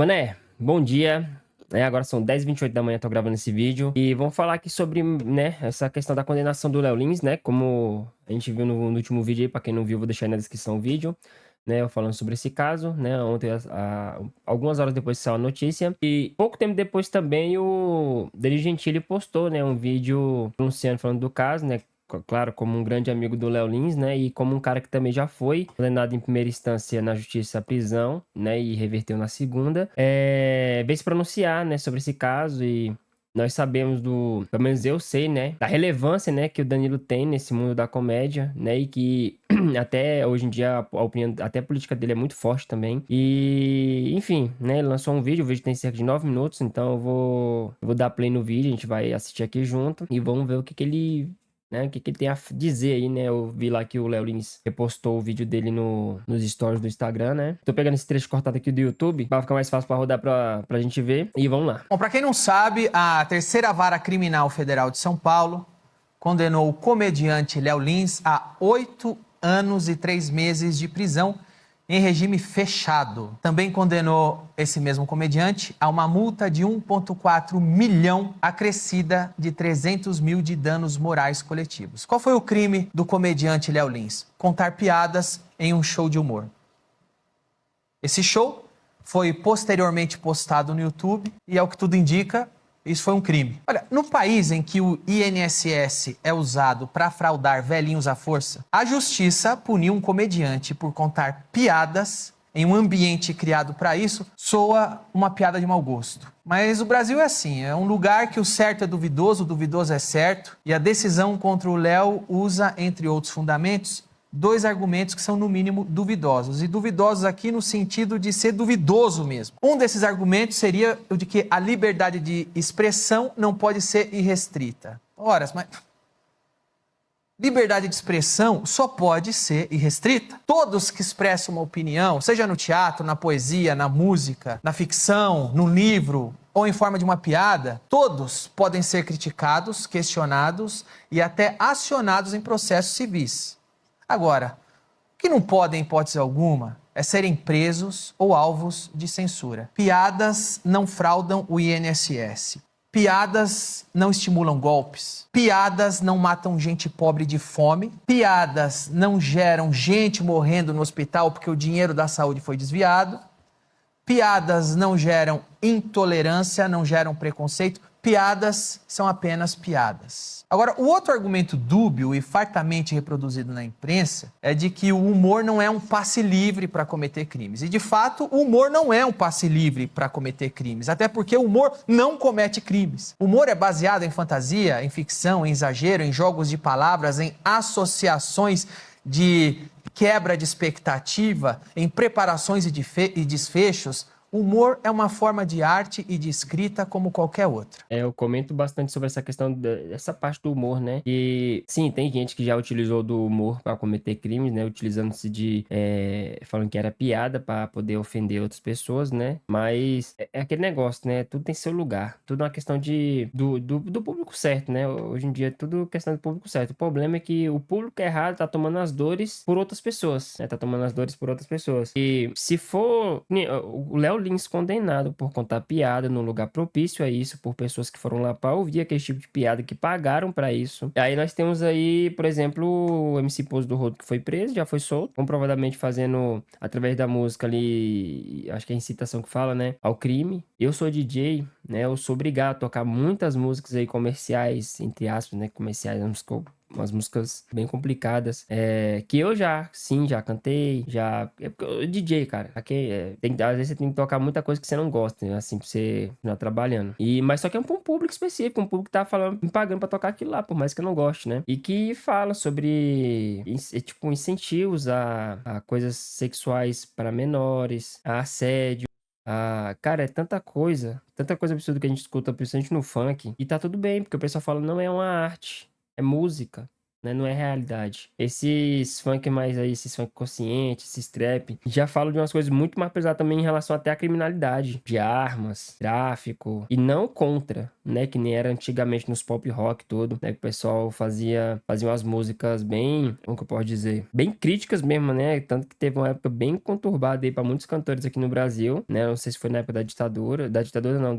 Mané, bom dia. Agora são 10h28 da manhã, tô gravando esse vídeo. E vamos falar aqui sobre, né, essa questão da condenação do Léo Lins, né? Como a gente viu no último vídeo aí, pra quem não viu, vou deixar aí na descrição o vídeo, né? Eu falando sobre esse caso, né? Ontem, algumas horas depois saiu a notícia. E pouco tempo depois também o Danilo Gentili postou, né, um vídeo pronunciando, falando do caso, né? Claro, como um grande amigo do Léo Lins, né? E como um cara que também já foi condenado em primeira instância na justiça à prisão, né? E reverteu na segunda. Veio se pronunciar, né, sobre esse caso e nós sabemos pelo menos eu sei, né, da relevância, né, que o Danilo tem nesse mundo da comédia, né, e que até hoje em dia a opinião, até a política dele é muito forte também. E, enfim, né, ele lançou um vídeo, o vídeo tem cerca de 9 minutos, então eu vou dar play no vídeo, a gente vai assistir aqui junto e vamos ver o que ele, né, o que ele tem a dizer aí, né? Eu vi lá que o Léo Lins repostou o vídeo dele nos stories do Instagram, né? Tô pegando esse trecho cortado aqui do YouTube pra ficar mais fácil pra rodar pra gente ver. E vamos lá. Bom, para quem não sabe, a Terceira Vara Criminal Federal de São Paulo condenou o comediante Léo Lins a 8 anos e 3 meses de prisão em regime fechado. Também condenou esse mesmo comediante a uma multa de 1,4 milhão, acrescida de 300 mil de danos morais coletivos. Qual foi o crime do comediante Léo Lins? Contar piadas em um show de humor. Esse show foi posteriormente postado no YouTube e, ao que tudo indica, isso foi um crime. Olha, no país em que o INSS é usado para fraudar velhinhos à força, a justiça puniu um comediante por contar piadas em um ambiente criado para isso, soa uma piada de mau gosto. Mas o Brasil é assim, é um lugar que o certo é duvidoso, o duvidoso é certo, e a decisão contra o Léo usa, entre outros fundamentos, dois argumentos que são, no mínimo, duvidosos. E duvidosos aqui no sentido de ser duvidoso mesmo. Um desses argumentos seria o de que a liberdade de expressão não pode ser irrestrita. Ora, mas liberdade de expressão só pode ser irrestrita. Todos que expressam uma opinião, seja no teatro, na poesia, na música, na ficção, no livro ou em forma de uma piada, todos podem ser criticados, questionados e até acionados em processos civis. Agora, o que não pode, em hipótese alguma, é serem presos ou alvos de censura. Piadas não fraudam o INSS. Piadas não estimulam golpes. Piadas não matam gente pobre de fome. Piadas não geram gente morrendo no hospital porque o dinheiro da saúde foi desviado. Piadas não geram intolerância, não geram preconceito. Piadas são apenas piadas. Agora, o outro argumento dúbio e fartamente reproduzido na imprensa é de que o humor não é um passe livre para cometer crimes. E, de fato, o humor não é um passe livre para cometer crimes, até porque o humor não comete crimes. O humor é baseado em fantasia, em ficção, em exagero, em jogos de palavras, em associações de quebra de expectativa, em preparações e desfechos. O humor é uma forma de arte e de escrita como qualquer outra. Eu comento bastante sobre essa questão dessa parte do humor, né? E sim, tem gente que já utilizou do humor para cometer crimes, né? Utilizando-se falando que era piada para poder ofender outras pessoas, né? Mas é aquele negócio, né? Tudo tem seu lugar. Tudo é uma questão do público certo, né? Hoje em dia é tudo questão do público certo. O problema é que o público errado tá tomando as dores por outras pessoas, né? Tá tomando as dores por outras pessoas. E se for o Léo Lins condenado por contar piada num lugar propício a isso, por pessoas que foram lá pra ouvir aquele tipo de piada, que pagaram pra isso. Aí nós temos aí, por exemplo, o MC Pose do Rodo, que foi preso, já foi solto, comprovadamente fazendo, através da música ali, acho que é a incitação que fala, né, ao crime. Eu sou DJ, né, eu sou obrigado a tocar muitas músicas aí comerciais, entre aspas, né, comerciais, umas músicas bem complicadas, que eu já cantei, porque eu DJ, cara, aqui, às vezes você tem que tocar muita coisa que você não gosta, né, assim, pra você continuar trabalhando, mas só que é pra um público específico, um público que tá falando, me pagando pra tocar aquilo lá, por mais que eu não goste, né, e que fala sobre, tipo, incentivos a coisas sexuais para menores, a assédio. Cara, é tanta coisa absurda que a gente escuta, principalmente no funk, e tá tudo bem, porque o pessoal fala, não é uma arte, é música. né? Não é realidade. Esses funk mais aí, esses funk conscientes, esses trap, já falam de umas coisas muito mais pesadas também em relação até à criminalidade, de armas, tráfico, e não contra, né? Que nem era antigamente nos pop rock todo, né? Que o pessoal fazia umas músicas bem, como que eu posso dizer? Bem críticas mesmo, né? Tanto que teve uma época bem conturbada aí pra muitos cantores aqui no Brasil, né? Não sei se foi na época da ditadura não,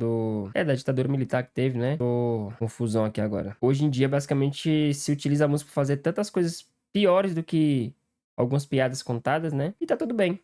da ditadura militar que teve, né? Tô confusão aqui agora. Hoje em dia, basicamente, se utiliza a música pra fazer tantas coisas piores do que algumas piadas contadas, né? E tá tudo bem.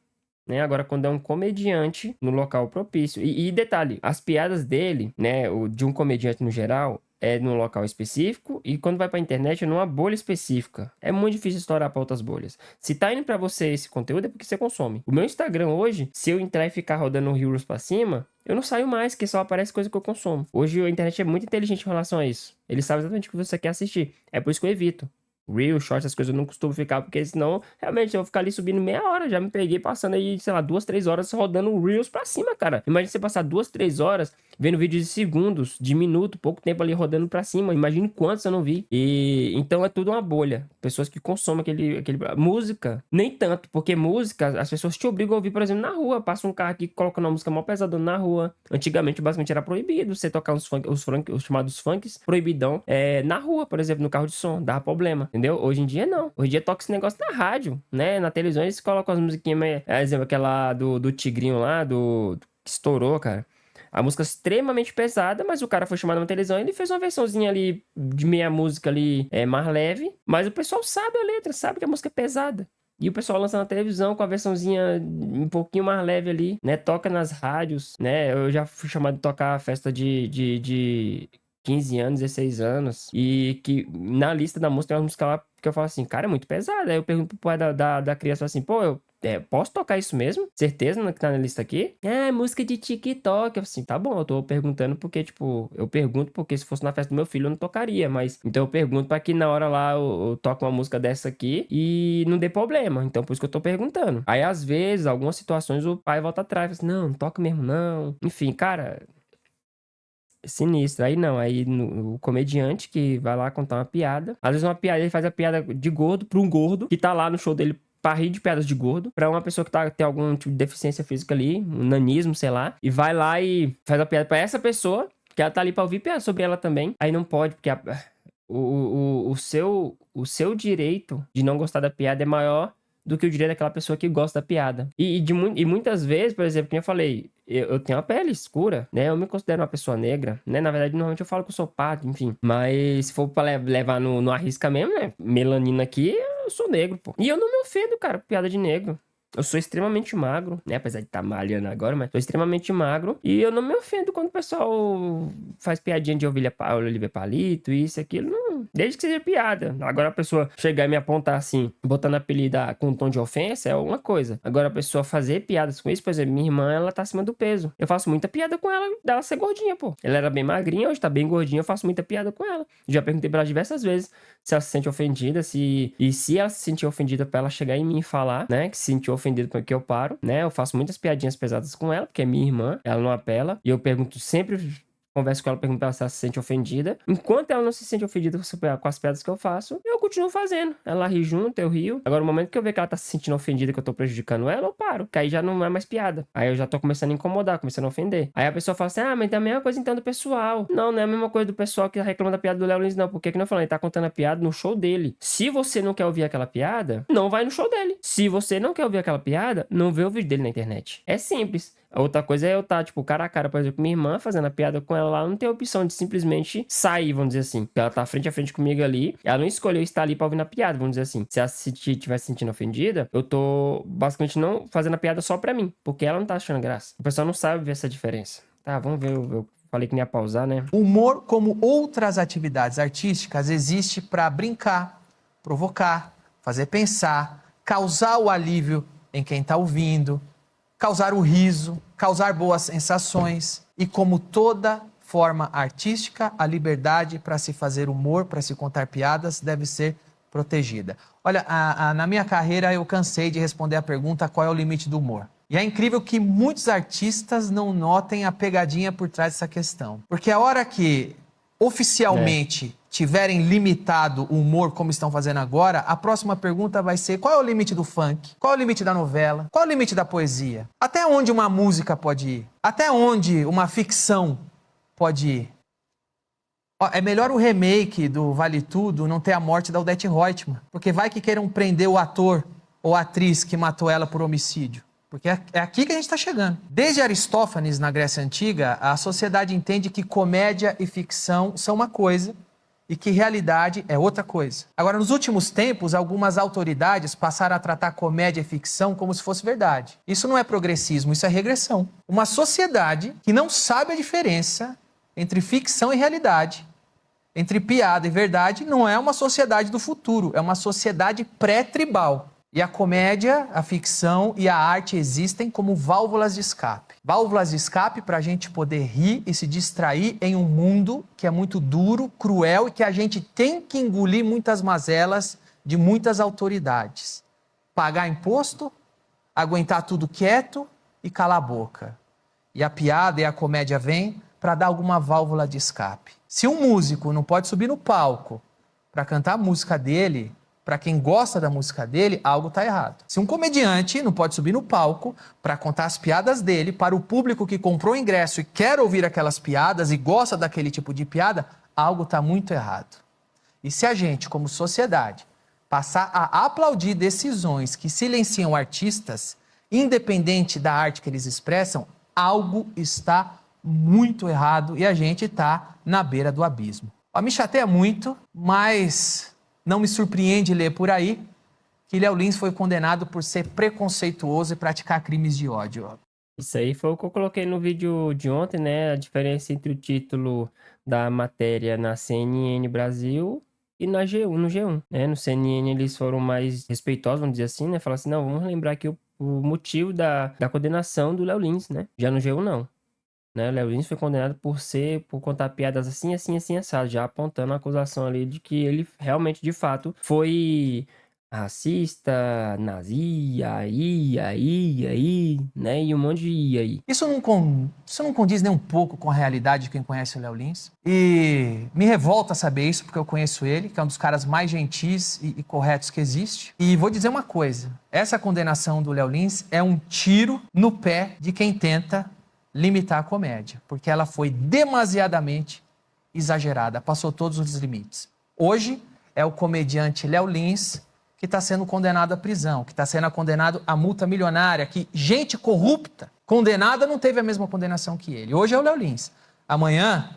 Né? Agora, quando é um comediante no local propício. E detalhe, as piadas dele, né? De um comediante no geral, é num local específico. E quando vai pra internet, é numa bolha específica. É muito difícil estourar pra outras bolhas. Se tá indo pra você esse conteúdo, é porque você consome. O meu Instagram hoje, se eu entrar e ficar rodando Reels pra cima, eu não saio mais, que só aparece coisa que eu consumo. Hoje a internet é muito inteligente em relação a isso. Ele sabe exatamente o que você quer assistir. É por isso que eu evito. Real, short, essas coisas eu não costumo ficar, porque senão, realmente, eu vou ficar ali subindo meia hora. Já me peguei passando aí, sei lá, 2, 3 horas rodando Reels pra cima, cara. Imagina você passar 2, 3 horas vendo vídeos de segundos, de minuto, pouco tempo ali rodando pra cima. Imagine quantos eu não vi. E então é tudo uma bolha. Pessoas que consomem aquele... Música, nem tanto, porque música, as pessoas te obrigam a ouvir, por exemplo, na rua. Passa um carro aqui que coloca uma música mó pesadona na rua. Antigamente, basicamente, era proibido você tocar os chamados funks, proibidão, na rua, por exemplo, no carro de som. Dava problema. Entendeu? Hoje em dia, não. Hoje em dia toca esse negócio na rádio, né? Na televisão eles colocam as musiquinhas, exemplo, aquela do Tigrinho lá, que estourou, cara. A música extremamente pesada, mas o cara foi chamado na televisão e ele fez uma versãozinha ali de meia música ali, mais leve. Mas o pessoal sabe a letra, sabe que a música é pesada. E o pessoal lança na televisão com a versãozinha um pouquinho mais leve ali, né? Toca nas rádios, né? Eu já fui chamado de tocar a festa de 15 anos, 16 anos. E que na lista da música tem uma música lá que eu falo assim, cara, é muito pesada. Aí eu pergunto pro pai da criança assim, pô, eu posso tocar isso mesmo? Certeza que tá na lista aqui? É, música de TikTok. Eu assim, tá bom, eu tô perguntando porque, tipo, eu pergunto porque se fosse na festa do meu filho eu não tocaria, mas então eu pergunto pra que na hora lá eu toque uma música dessa aqui e não dê problema. Então por isso que eu tô perguntando. Aí às vezes, algumas situações o pai volta atrás, fala assim, não toca mesmo não. Enfim, cara, sinistro. Aí não, aí o comediante que vai lá contar uma piada. Às vezes uma piada, ele faz a piada de gordo pra um gordo que tá lá no show dele pra rir de piadas de gordo, pra uma pessoa que tem algum tipo de deficiência física ali, um nanismo, sei lá, e vai lá e faz a piada pra essa pessoa, que ela tá ali pra ouvir piada sobre ela também. Aí não pode, porque o seu direito de não gostar da piada é maior do que o direito daquela pessoa que gosta da piada. E muitas vezes, por exemplo, como eu falei, eu tenho uma pele escura, né? Eu me considero uma pessoa negra, né? Na verdade, normalmente eu falo que eu sou pardo, enfim. Mas se for pra levar no arrisca mesmo, né? Melanina aqui, eu sou negro, pô. E eu não me ofendo, cara, com piada de negro. Eu sou extremamente magro, né? Apesar de estar malhando agora, mas sou extremamente magro. E eu não me ofendo quando o pessoal faz piadinha de ovelha palito, isso, aquilo. Não. Desde que seja piada. Agora a pessoa chegar e me apontar assim, botando apelido com um tom de ofensa, é uma coisa. Agora a pessoa fazer piadas com isso, por exemplo, minha irmã, ela tá acima do peso. Eu faço muita piada com ela, dela ser gordinha, pô. Ela era bem magrinha, hoje tá bem gordinha, eu faço muita piada com ela. Já perguntei pra ela diversas vezes se ela se sente ofendida, se ela se sentir ofendida pra ela chegar em mim e falar, né, que se sentiu ofendido porque eu paro, né, eu faço muitas piadinhas pesadas com ela, porque é minha irmã, ela não apela, e eu pergunto sempre, converso com ela, pergunto pra ela se ela se sente ofendida. Enquanto ela não se sente ofendida com as piadas que eu faço, eu continuo fazendo. Ela ri junto, eu rio. Agora, no momento que eu ver que ela tá se sentindo ofendida, que eu tô prejudicando ela, eu paro. Que aí já não é mais piada. Aí eu já tô começando a incomodar, começando a ofender. Aí a pessoa fala assim, mas é a mesma coisa então do pessoal. Não, não é a mesma coisa do pessoal que reclama da piada do Léo Lins, não. Porque, que não falando, ele tá contando a piada no show dele. Se você não quer ouvir aquela piada, não vai no show dele. Se você não quer ouvir aquela piada, não vê o vídeo dele na internet. É simples. A outra coisa é eu estar, tipo, cara a cara, por exemplo, com minha irmã, fazendo a piada com ela lá, não tem a opção de simplesmente sair, vamos dizer assim. Ela tá frente a frente comigo ali, ela não escolheu estar ali pra ouvir na piada, vamos dizer assim. Se ela estiver se sentindo ofendida, eu tô basicamente não fazendo a piada só pra mim, porque ela não tá achando graça. O pessoal não sabe ver essa diferença. Tá, vamos ver, eu falei que não ia pausar, né? O humor, como outras atividades artísticas, existe para brincar, provocar, fazer pensar, causar o alívio em quem está ouvindo, causar o riso, causar boas sensações. E como toda forma artística, a liberdade para se fazer humor, para se contar piadas, deve ser protegida. Olha, na minha carreira eu cansei de responder a pergunta qual é o limite do humor. E é incrível que muitos artistas não notem a pegadinha por trás dessa questão. Porque a hora que oficialmente tiverem limitado o humor como estão fazendo agora, a próxima pergunta vai ser: qual é o limite do funk? Qual é o limite da novela? Qual é o limite da poesia? Até onde uma música pode ir? Até onde uma ficção pode ir? Ó, é melhor o remake do Vale Tudo não ter a morte da Odete Roitman, porque vai que queiram prender o ator ou a atriz que matou ela por homicídio. Porque é aqui que a gente está chegando. Desde Aristófanes, na Grécia Antiga, a sociedade entende que comédia e ficção são uma coisa e que realidade é outra coisa. Agora, nos últimos tempos, algumas autoridades passaram a tratar comédia e ficção como se fosse verdade. Isso não é progressismo, isso é regressão. Uma sociedade que não sabe a diferença entre ficção e realidade, entre piada e verdade, não é uma sociedade do futuro, é uma sociedade pré-tribal. E a comédia, a ficção e a arte existem como válvulas de escape. Válvulas de escape para a gente poder rir e se distrair em um mundo que é muito duro, cruel e que a gente tem que engolir muitas mazelas de muitas autoridades. Pagar imposto, aguentar tudo quieto e calar a boca. E a piada e a comédia vêm para dar alguma válvula de escape. Se um músico não pode subir no palco para cantar a música dele, para quem gosta da música dele, algo está errado. Se um comediante não pode subir no palco para contar as piadas dele para o público que comprou o ingresso e quer ouvir aquelas piadas e gosta daquele tipo de piada, algo está muito errado. E se a gente, como sociedade, passar a aplaudir decisões que silenciam artistas, independente da arte que eles expressam, algo está muito errado e a gente está na beira do abismo. Me chateia muito, mas não me surpreende ler por aí que Léo Lins foi condenado por ser preconceituoso e praticar crimes de ódio. Isso aí foi o que eu coloquei no vídeo de ontem, né? A diferença entre o título da matéria na CNN Brasil e na G1, no G1, né? No CNN eles foram mais respeitosos, vamos dizer assim, né? Falaram assim, não, vamos lembrar aqui o motivo da condenação do Léo Lins, né? Já no G1 não. Né? O Léo Lins foi condenado por contar piadas assim, assado, já apontando a acusação ali de que ele realmente, de fato, foi racista, nazi, aí, né? E um monte de aí. Isso não condiz nem um pouco com a realidade de quem conhece o Léo Lins. E me revolta saber isso, porque eu conheço ele, que é um dos caras mais gentis e corretos que existe. E vou dizer uma coisa, essa condenação do Léo Lins é um tiro no pé de quem tenta limitar a comédia, porque ela foi demasiadamente exagerada, passou todos os limites. Hoje é o comediante Léo Lins que está sendo condenado à prisão, que está sendo condenado à multa milionária, que gente corrupta, condenada, não teve a mesma condenação que ele. Hoje é o Léo Lins. Amanhã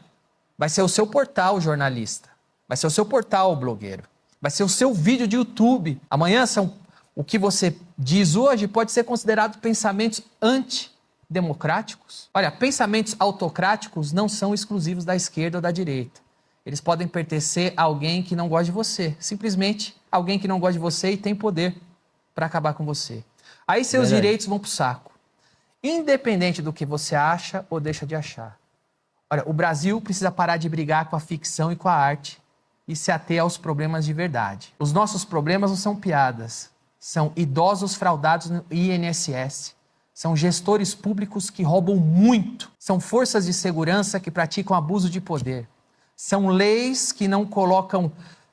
vai ser o seu portal, jornalista. Vai ser o seu portal, blogueiro. Vai ser o seu vídeo de YouTube. Amanhã o que você diz hoje pode ser considerado pensamentos antidemocráticos. Olha, pensamentos autocráticos não são exclusivos da esquerda ou da direita. Eles podem pertencer a alguém que não gosta de você. Simplesmente alguém que não gosta de você e tem poder para acabar com você. Aí seus direitos vão pro saco. Independente do que você acha ou deixa de achar. Olha, o Brasil precisa parar de brigar com a ficção e com a arte e se ater aos problemas de verdade. Os nossos problemas não são piadas. São idosos fraudados no INSS. São gestores públicos que roubam muito. São forças de segurança que praticam abuso de poder. São leis que não colocam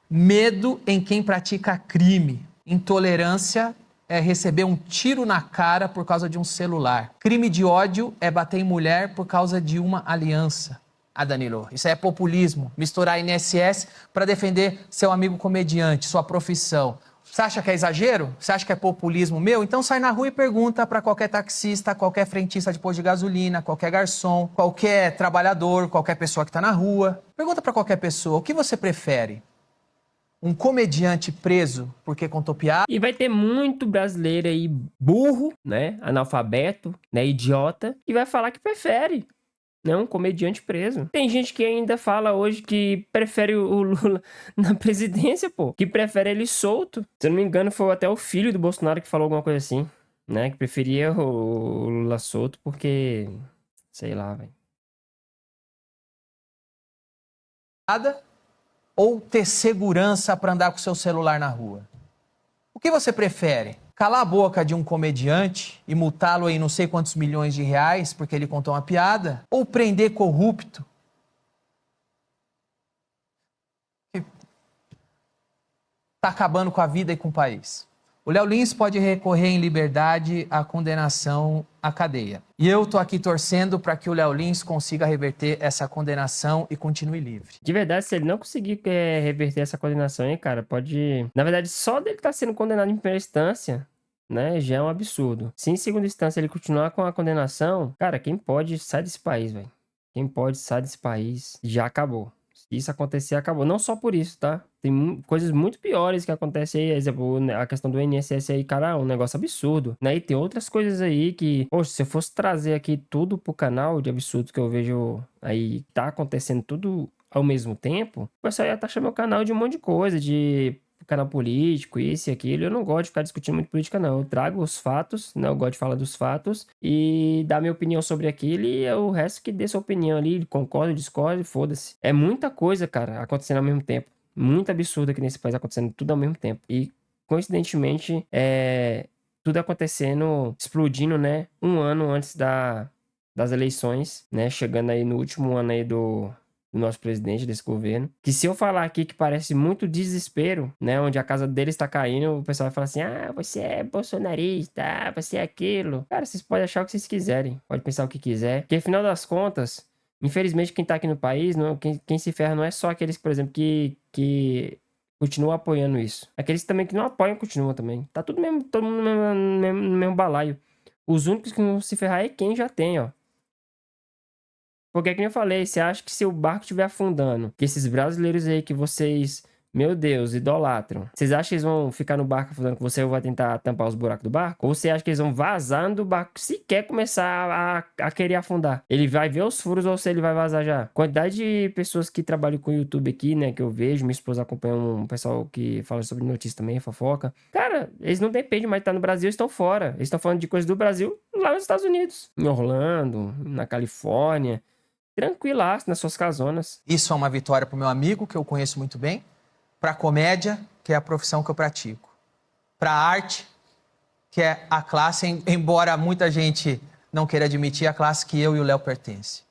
medo em quem pratica crime. Intolerância é receber um tiro na cara por causa de um celular. Crime de ódio é bater em mulher por causa de uma aliança. Danilo, isso é populismo. Misturar INSS para defender seu amigo comediante, sua profissão. Você acha que é exagero? Você acha que é populismo meu? Então sai na rua e pergunta para qualquer taxista, qualquer frentista de posto de gasolina, qualquer garçom, qualquer trabalhador, qualquer pessoa que está na rua. Pergunta para qualquer pessoa, o que você prefere? Um comediante preso porque contou piada? E vai ter muito brasileiro aí burro, né? Analfabeto, né? Idiota, que vai falar que prefere. Não, um comediante preso. Tem gente que ainda fala hoje que prefere o Lula na presidência, pô. Que prefere ele solto. Se eu não me engano, foi até o filho do Bolsonaro que falou alguma coisa assim, né? Que preferia o Lula solto porque... sei lá, velho. Ou ter segurança para andar com seu celular na rua? O que você prefere? Calar a boca de um comediante e multá-lo em não sei quantos milhões de reais porque ele contou uma piada? Ou prender corrupto está acabando com a vida e com o país. O Léo Lins pode recorrer em liberdade à condenação à cadeia. E eu tô aqui torcendo para que o Léo Lins consiga reverter essa condenação e continue livre. De verdade, se ele não conseguir reverter essa condenação aí, cara, pode... Na verdade, só dele estar sendo condenado em primeira instância, né, já é um absurdo. Se em segunda instância ele continuar com a condenação, cara, quem pode sai desse país, velho. Quem pode sai desse país, já acabou. Se isso acontecer, acabou. Não só por isso, tá? Tem coisas muito piores que acontecem aí. Por exemplo, a questão do INSS aí, cara, é um negócio absurdo, né? E tem outras coisas aí que... Poxa, se eu fosse trazer aqui tudo pro canal de absurdo que eu vejo aí, tá acontecendo tudo ao mesmo tempo, o pessoal ia taxar meu canal de um monte de coisa, de canal político, isso e aquilo. Eu não gosto de ficar discutindo muito política, não. Eu trago os fatos, né? Eu gosto de falar dos fatos e dar minha opinião sobre aquilo e o resto que dê sua opinião ali, concorda, discorda, foda-se. É muita coisa, cara, acontecendo ao mesmo tempo. Muito absurdo aqui nesse país acontecendo tudo ao mesmo tempo. E, coincidentemente, tudo acontecendo, explodindo, né? Um ano antes das eleições, né? Chegando aí no último ano aí do nosso presidente, desse governo, que se eu falar aqui que parece muito desespero, né, onde a casa dele está caindo, o pessoal vai falar assim, ah, você é bolsonarista, ah, você é aquilo. Cara, vocês podem achar o que vocês quiserem, pode pensar o que quiser, porque afinal das contas, infelizmente quem tá aqui no país, quem se ferra não é só aqueles, por exemplo, que continuam apoiando isso. Aqueles também que não apoiam continuam também. Tá tudo mesmo, todo mundo no mesmo balaio. Os únicos que vão se ferrar é quem já tem, ó. Porque, como eu falei, você acha que se o barco estiver afundando, que esses brasileiros aí que vocês, meu Deus, idolatram, vocês acham que eles vão ficar no barco afundando, que você vai tentar tampar os buracos do barco? Ou você acha que eles vão vazar do barco se quer começar a querer afundar? Ele vai ver os furos ou se ele vai vazar já? Quantidade de pessoas que trabalham com o YouTube aqui, né, que eu vejo, minha esposa acompanha um pessoal que fala sobre notícias também, fofoca. Cara, eles não dependem mais de estar no Brasil, eles estão fora. Eles estão falando de coisas do Brasil lá nos Estados Unidos. Em Orlando, na Califórnia. Tranquilaço nas suas casonas. Isso é uma vitória para o meu amigo, que eu conheço muito bem, para a comédia, que é a profissão que eu pratico, para a arte, que é a classe, embora muita gente não queira admitir, a classe que eu e o Léo pertencem.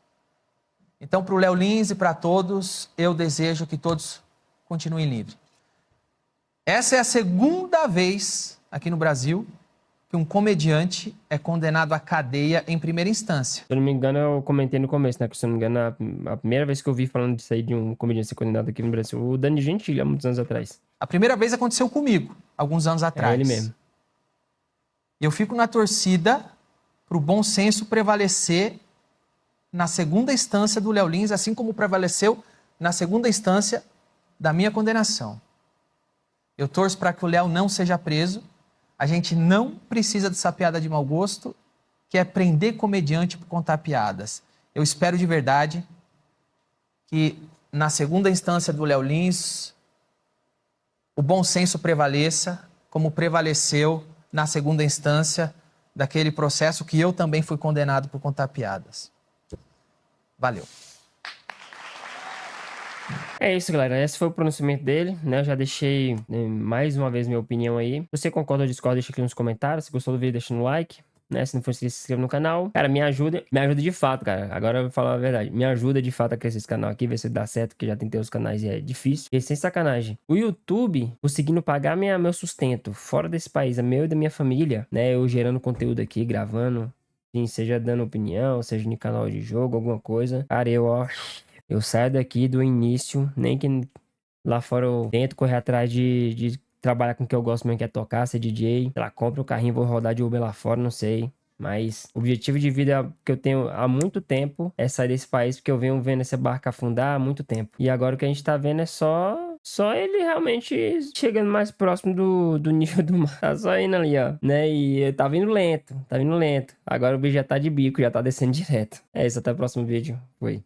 Então, para o Léo Lins e para todos, eu desejo que todos continuem livres. Essa é a segunda vez aqui no Brasil que um comediante é condenado à cadeia em primeira instância. Se eu não me engano, eu comentei no começo, né? Que se eu não me engano, a primeira vez que eu vi falando disso aí de um comediante ser condenado aqui no Brasil, o Danny Gentili, há muitos anos atrás. A primeira vez aconteceu comigo, alguns anos atrás. É ele mesmo. E eu fico na torcida para o bom senso prevalecer na segunda instância do Léo Lins, assim como prevaleceu na segunda instância da minha condenação. Eu torço para que o Léo não seja preso. A gente não precisa dessa piada de mau gosto, que é prender comediante por contar piadas. Eu espero de verdade que na segunda instância do Léo Lins o bom senso prevaleça, como prevaleceu na segunda instância daquele processo que eu também fui condenado por contar piadas. Valeu. É isso, galera. Esse foi o pronunciamento dele, né? Eu já deixei mais uma vez minha opinião aí. Se você concorda ou discorda, deixa aqui nos comentários. Se gostou do vídeo, deixa no like, né? Se não for inscrito, se inscreva no canal. Cara, me ajuda de fato, cara. Agora eu vou falar a verdade. Me ajuda de fato a crescer esse canal aqui, ver se dá certo, porque já tentei os canais e é difícil. E sem sacanagem. O YouTube conseguindo pagar meu sustento fora desse país, meu e da minha família, né? Eu gerando conteúdo aqui, gravando, sim, seja dando opinião, seja no canal de jogo, alguma coisa. Cara, eu saio daqui do início, nem que lá fora eu tento correr atrás de trabalhar com o que eu gosto mesmo, que é tocar, ser DJ. Sei lá, compro um carrinho, vou rodar de Uber lá fora, não sei. Mas o objetivo de vida que eu tenho há muito tempo é sair desse país, porque eu venho vendo essa barca afundar há muito tempo. E agora o que a gente tá vendo é só ele realmente chegando mais próximo do nível do mar. Tá só indo ali, ó, né? E tá vindo lento, tá vindo lento. Agora o bicho já tá de bico, já tá descendo direto. É isso, até o próximo vídeo. Foi.